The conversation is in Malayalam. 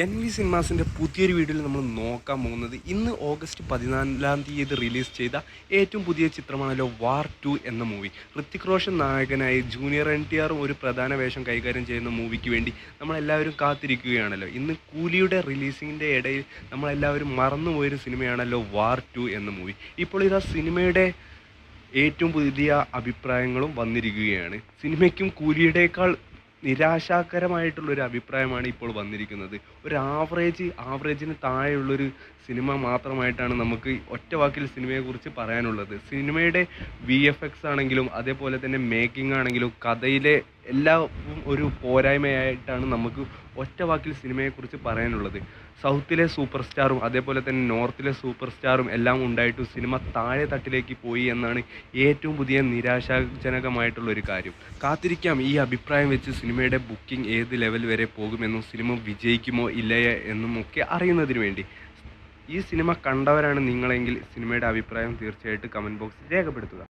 എൻ വി സിനിമാസിൻ്റെ പുതിയൊരു വീഡിയോയിൽ നമ്മൾ നോക്കാൻ പോകുന്നത് ഇന്ന് ഓഗസ്റ്റ് 14-ാം തീയതി റിലീസ് ചെയ്ത ഏറ്റവും പുതിയ ചിത്രമാണല്ലോ വാർ 2 എന്ന മൂവി. ഋത്തിക് റോഷൻ നായകനായി ജൂനിയർ NTR ഒരു പ്രധാന വേഷം കൈകാര്യം ചെയ്യുന്ന മൂവിക്ക് വേണ്ടി നമ്മളെല്ലാവരും കാത്തിരിക്കുകയാണല്ലോ. ഇന്ന് കൂലിയുടെ റിലീസിങ്ങിൻ്റെ ഇടയിൽ നമ്മളെല്ലാവരും മറന്നുപോയൊരു സിനിമയാണല്ലോ വാർ 2 എന്ന മൂവി. ഇപ്പോൾ ഇതാ സിനിമയുടെ ഏറ്റവും പുതിയ അഭിപ്രായങ്ങളും വന്നിരിക്കുകയാണ്. സിനിമയ്ക്കും കൂലിയുടേക്കാൾ നിരാശാകരമായിട്ടുള്ളൊരു അഭിപ്രായമാണ് ഇപ്പോൾ വന്നിരിക്കുന്നത്. ഒരു ആവറേജിന് താഴെയുള്ളൊരു സിനിമ മാത്രമായിട്ടാണ് നമുക്ക് ഒറ്റ വാക്കിൽ സിനിമയെക്കുറിച്ച് പറയാനുള്ളത്. സിനിമയുടെ VFX ആണെങ്കിലും അതേപോലെ തന്നെ മേക്കിംഗ് ആണെങ്കിലും കഥയിലെ എല്ലാം ഒരു പോരായ്മയായിട്ടാണ് നമുക്ക് ഒറ്റ വാക്കിൽ സിനിമയെക്കുറിച്ച് പറയാനുള്ളത്. സൗത്തിലെ സൂപ്പർ സ്റ്റാറും അതേപോലെ തന്നെ നോർത്തിലെ സൂപ്പർ സ്റ്റാറും എല്ലാം ഉണ്ടായിട്ടും സിനിമ താഴെ തട്ടിലേക്ക് പോയി എന്നാണ് ഏറ്റവും പുതിയ നിരാശാജനകമായിട്ടുള്ളൊരു കാര്യം. കാത്തിരിക്കാം ഈ അഭിപ്രായം വെച്ച് സിനിമയുടെ ബുക്കിംഗ് ഏത് ലെവൽ വരെ പോകുമെന്നും സിനിമ വിജയിക്കുമോ ഇല്ലയോ എന്നും ഒക്കെ അറിയുന്നതിന് വേണ്ടി. ഈ സിനിമ കണ്ടവരാണ് നിങ്ങളെങ്കിൽ സിനിമയുടെ അഭിപ്രായം തീർച്ചയായിട്ടും കമൻറ്റ് ബോക്സിൽ രേഖപ്പെടുത്തുക.